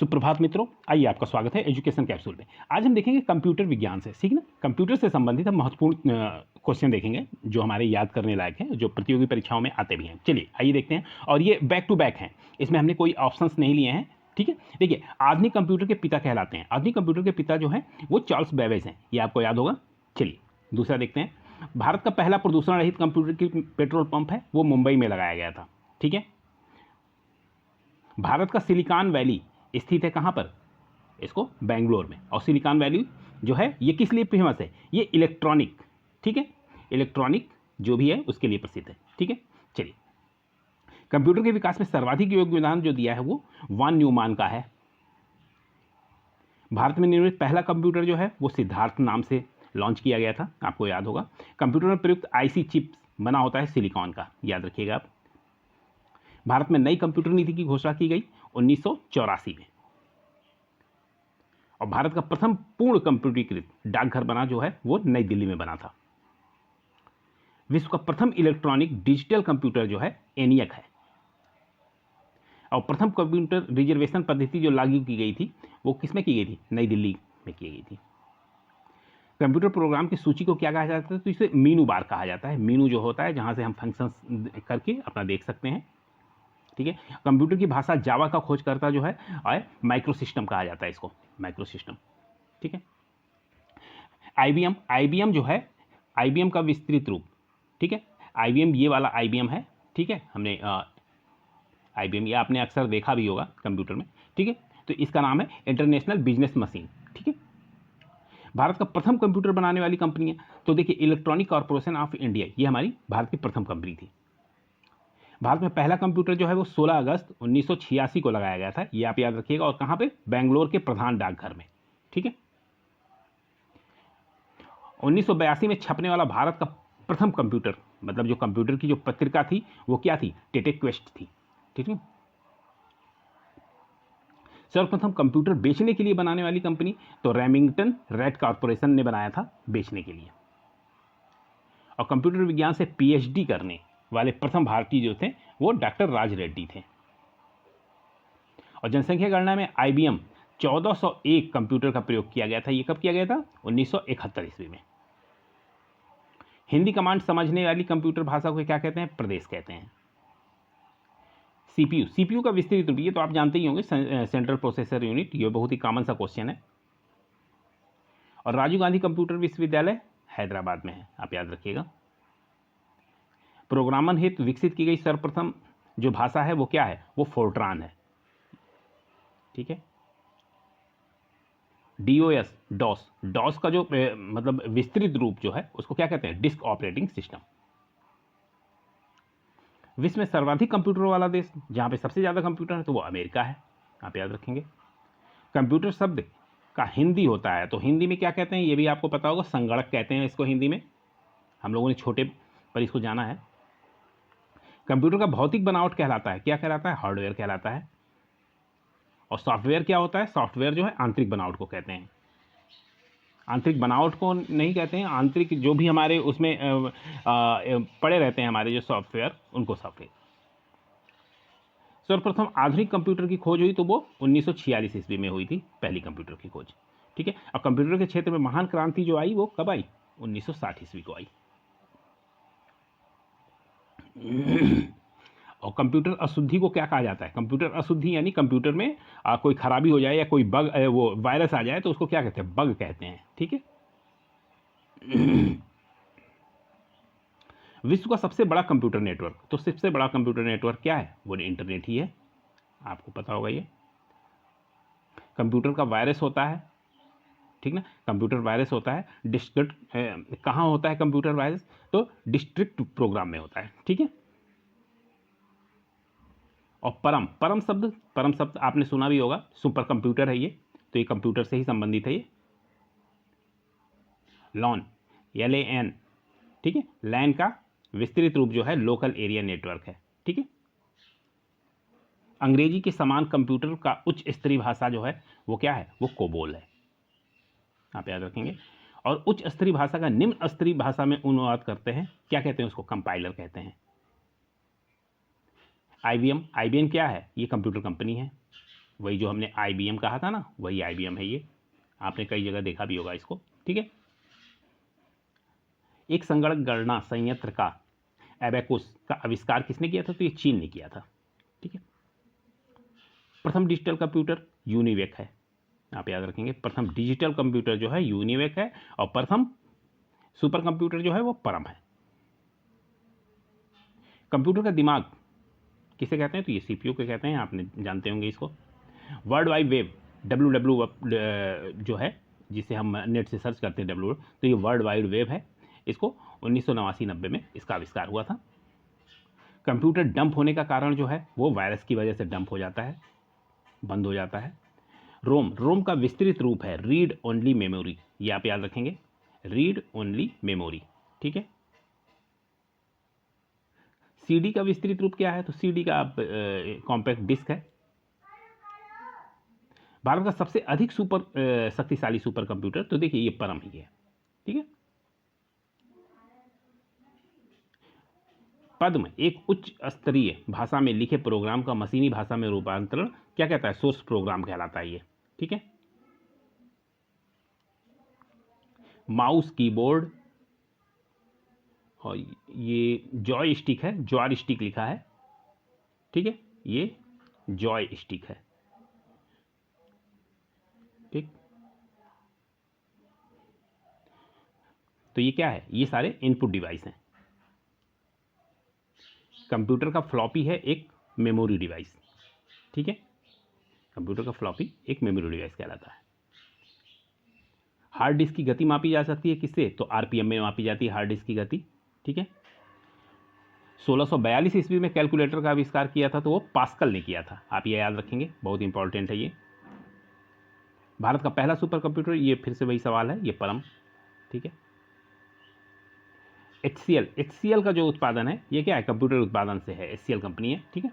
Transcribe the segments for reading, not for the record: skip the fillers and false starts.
सुप्रभात मित्रों, आइए आपका स्वागत है एजुकेशन कैप्सूल में। आज हम देखेंगे कंप्यूटर विज्ञान से, ठीक ना। कंप्यूटर से संबंधित हम महत्वपूर्ण क्वेश्चन देखेंगे जो हमारे याद करने लायक हैं, जो प्रतियोगी परीक्षाओं में आते भी हैं। चलिए आइए देखते हैं। और ये बैक टू बैक हैं, इसमें हमने कोई ऑप्शंस नहीं लिए हैं, ठीक है। देखिए, आधुनिक कंप्यूटर के पिता कहलाते हैं। आधुनिक कंप्यूटर के पिता जो हैं वो चार्ल्स बेबेज हैं, ये आपको याद होगा। चलिए दूसरा देखते हैं। भारत का पहला प्रदूषण रहित कंप्यूटर की पेट्रोल पंप है, वो मुंबई में लगाया गया था, ठीक है। भारत का सिलिकॉन वैली स्थित है कहाँ पर? इसको बेंगलोर में। और सिलिकॉन वैली जो है ये किस लिए फेमस है? ये इलेक्ट्रॉनिक, ठीक है, इलेक्ट्रॉनिक जो भी है उसके लिए प्रसिद्ध है, ठीक है। चलिए, कंप्यूटर के विकास में सर्वाधिक योगदान जो दिया है वो वान न्यूमान का है। भारत में निर्मित पहला कंप्यूटर जो है वो सिद्धार्थ नाम से लॉन्च किया गया था, आपको याद होगा। कंप्यूटर में प्रयुक्त आईसी चिप बना होता है सिलिकॉन का, याद रखिएगा आप। भारत में नई कंप्यूटर नीति की घोषणा की गई 1984 में। और भारत का प्रथम पूर्ण कंप्यूटरीकृत डाकघर बना जो है वो नई दिल्ली में बना था। विश्व का प्रथम इलेक्ट्रॉनिक डिजिटल कंप्यूटर जो है एनियक है। और प्रथम कंप्यूटर रिजर्वेशन पद्धति जो लागू की गई थी वो किसमें की गई थी? नई दिल्ली में की गई थी। कंप्यूटर प्रोग्राम की सूची को क्या कहा जाता है? तो इसे मीनू बार कहा जाता है। मीनू जो होता है जहां से हम फंक्शंस करके अपना देख सकते हैं, ठीक है। कंप्यूटर की भाषा जावा का खोजकर्ता जो है और माइक्रो सिस्टम कहा जाता है इसको, माइक्रो सिस्टम, ठीक है। आईबीएम जो है, आईबीएम का विस्तृत रूप, ठीक है। आईबीएम ये वाला आईबीएम है, ठीक है। हमने आईबीएम ये आपने अक्सर देखा भी होगा कंप्यूटर में, ठीक है। तो इसका नाम है इंटरनेशनल बिजनेस मशीन, ठीक है। भारत का प्रथम कंप्यूटर बनाने वाली कंपनी है तो देखिए इलेक्ट्रॉनिक कॉर्पोरेशन ऑफ इंडिया, ये हमारी भारत की प्रथम कंपनी थी। भारत में पहला कंप्यूटर जो है वो 16 अगस्त 1986 को लगाया गया था, ये आप याद रखिएगा। और कहाँ पे? बेंगलोर के प्रधान डाकघर में, ठीक है। 1982 में छपने वाला भारत का प्रथम कंप्यूटर, मतलब जो कंप्यूटर की जो पत्रिका थी वो क्या थी? टेटेक्वेस्ट थी, ठीक है। सर्वप्रथम कंप्यूटर बेचने के लिए बनाने वाली कंपनी तो रेमिंगटन रेड कॉर्पोरेशन ने बनाया था बेचने के लिए। और कंप्यूटर विज्ञान से पीएचडी करने वाले प्रथम भारतीय जो थे वो डॉक्टर राज रेड्डी थे। और जनसंख्या गणना में आईबीएम 1401 कंप्यूटर का प्रयोग किया गया था। ये कब किया गया था? 1971 ईस्वी में। हिंदी कमांड समझने वाली कंप्यूटर भाषा को क्या कहते हैं? प्रदेश कहते हैं। सीपीयू का विस्तृत रूप ये तो आप जानते ही होंगे, सेंट्रल प्रोसेसर यूनिट, ये बहुत ही कॉमन सा क्वेश्चन है। और राजीव गांधी कंप्यूटर विश्वविद्यालय हैदराबाद में है, आप याद रखिएगा। प्रोग्रामन हेतु विकसित की गई सर्वप्रथम जो भाषा है वो क्या है? वो फोर्ट्रान है, ठीक है। डीओएस, डॉस का जो मतलब विस्तृत रूप जो है उसको क्या कहते हैं? Disk operating system. विश्व में सर्वाधिक कंप्यूटरों वाला देश जहां पे सबसे ज्यादा कंप्यूटर है तो वो अमेरिका है, आप याद रखेंगे। कंप्यूटर शब्द का हिंदी होता है तो हिंदी में क्या कहते हैं? ये भी आपको पता होगा, संगणक कहते हैं इसको हिंदी में। हम लोगों ने छोटे पर इसको जाना है। कंप्यूटर का भौतिक बनावट कहलाता है, क्या कहलाता है? हार्डवेयर कहलाता है। और सॉफ्टवेयर क्या होता है? सॉफ्टवेयर जो है आंतरिक बनावट को कहते हैं। आंतरिक बनावट को नहीं कहते हैं, आंतरिक जो भी हमारे उसमें पड़े रहते हैं हमारे जो सॉफ्टवेयर, उनको सॉफ्टवेयर। सर्वप्रथम आधुनिक कंप्यूटर की खोज हुई तो वो 1946 ईस्वी में हुई थी, पहली कंप्यूटर की खोज, ठीक है। और कंप्यूटर के क्षेत्र में महान क्रांति जो आई वो कब आई? 1960 ईस्वी को आई। और कंप्यूटर अशुद्धि को क्या कहा जाता है? कंप्यूटर अशुद्धि यानी कंप्यूटर में कोई खराबी हो जाए या कोई बग वो वायरस आ जाए तो उसको क्या कहते हैं? बग कहते हैं, ठीक है। विश्व का सबसे बड़ा कंप्यूटर नेटवर्क, तो सबसे बड़ा कंप्यूटर नेटवर्क क्या है? वो इंटरनेट ही है, आपको पता होगा ये। कंप्यूटर का वायरस होता है, ठीक ना, कंप्यूटर वायरस होता है डिस्ट्रिक्ट, कहाँ होता है कंप्यूटर वायरस? तो डिस्ट्रिक्ट प्रोग्राम में होता है, ठीक है। और परम शब्द आपने सुना भी होगा, सुपर कंप्यूटर है ये, तो ये कंप्यूटर से ही संबंधित है ये। लॉन, LAN, ठीक है। लैन का विस्तृत रूप जो है लोकल एरिया नेटवर्क है, ठीक है। अंग्रेजी के समान कंप्यूटर का उच्च स्तरीय भाषा जो है वो क्या है? वो कोबोल है, आप याद रखेंगे। और उच्च स्तरीय भाषा का निम्न स्तरीय भाषा में अनुवाद करते हैं, क्या कहते हैं उसको? कंपाइलर कहते हैं। आईबीएम क्या है? ये कंप्यूटर कंपनी है। वही जो हमने IBM कहा था ना, वही IBM है ये, आपने कई जगह देखा भी होगा इसको। ठीक है। एक संगणक गणना संयंत्र का एबेकुस का आविष्कार किसने किया था? तो ये चीन ने किया था। ठीक है। प्रथम डिजिटल कंप्यूटर यूनिवेक है, आप याद रखेंगे। प्रथम डिजिटल कंप्यूटर जो है यूनिवेक है, और प्रथम सुपर कंप्यूटर जो है वो परम है। कंप्यूटर का दिमाग किसे कहते हैं? तो ये CPU को कहते हैं, आपने जानते होंगे इसको। वर्ल्ड वाइड वेब WWW जो है, जिसे हम नेट से सर्च करते हैं W, तो ये वर्ल्ड वाइड वेब है। इसको 1989-90 में इसका आविष्कार हुआ था। कंप्यूटर डंप होने का कारण जो है वो वायरस की वजह से डंप हो जाता है, बंद हो जाता है। रोम का विस्तृत रूप है रीड ओनली मेमोरी, ये आप याद रखेंगे, रीड ओनली मेमोरी। ठीक है। CD का विस्तृत रूप क्या है? तो CD का कॉम्पैक्ट डिस्क है। भारत का सबसे अधिक शक्तिशाली सुपर कंप्यूटर, तो देखिए ये परम ही है। ठीक है। पद्म एक उच्च स्तरीय भाषा में लिखे प्रोग्राम का मशीनी भाषा में रूपांतरण क्या कहता है? सोर्स प्रोग्राम कहलाता है ये। ठीक है। माउस, कीबोर्ड, और ये जॉय स्टिक है, जॉय स्टिक लिखा है। ठीक है, ये जॉय स्टिक है। ठीक, तो ये क्या है? ये सारे इनपुट डिवाइस हैं। कंप्यूटर का फ्लॉपी है एक मेमोरी डिवाइस। ठीक है, कंप्यूटर का फ्लॉपी एक मेमोरी डिवाइस कहलाता है। हार्ड डिस्क की गति मापी जा सकती है किससे? तो RPM में मापी जाती है हार्ड डिस्क की गति। ठीक है। 1642 ईस्वी में कैलकुलेटर का आविष्कार किया था, तो वो पास्कल ने किया था, आप ये याद रखेंगे, बहुत इंपॉर्टेंट है ये। भारत का पहला सुपर कंप्यूटर, ये फिर से वही सवाल है, ये परम। ठीक है। HCL का जो उत्पादन है ये क्या है? कंप्यूटर उत्पादन से है, HCL कंपनी है। ठीक है।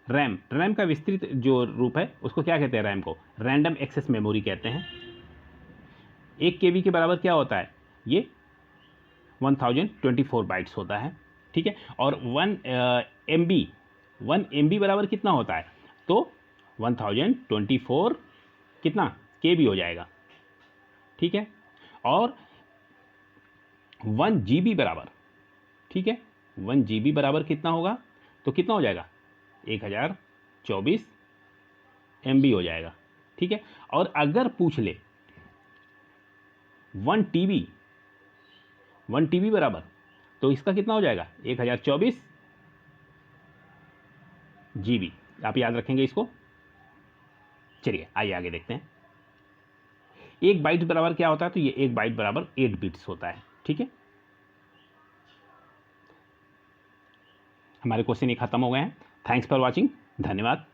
रैम का विस्तृत जो रूप है उसको क्या कहते हैं? रैम को रैंडम एक्सेस मेमोरी कहते हैं। 1 KB के बराबर क्या होता है? ये 1024 बाइट्स होता है। ठीक है। और 1 MB बराबर कितना होता है? तो 1024 कितना KB हो जाएगा। ठीक है। और 1 GB बराबर, ठीक है, 1 GB बराबर कितना होगा? तो कितना हो जाएगा? 1024 MB हो जाएगा। ठीक है। और अगर पूछ ले 1 TB बराबर, तो इसका कितना हो जाएगा? 1024 GB, आप याद रखेंगे इसको। चलिए आइए आगे देखते हैं। 1 बाइट बराबर क्या होता है? तो ये 1 बाइट बराबर 8 बिट्स होता है। ठीक है। हमारे क्वेश्चन ये खत्म हो गए हैं। थैंक्स फॉर वॉचिंग, धन्यवाद।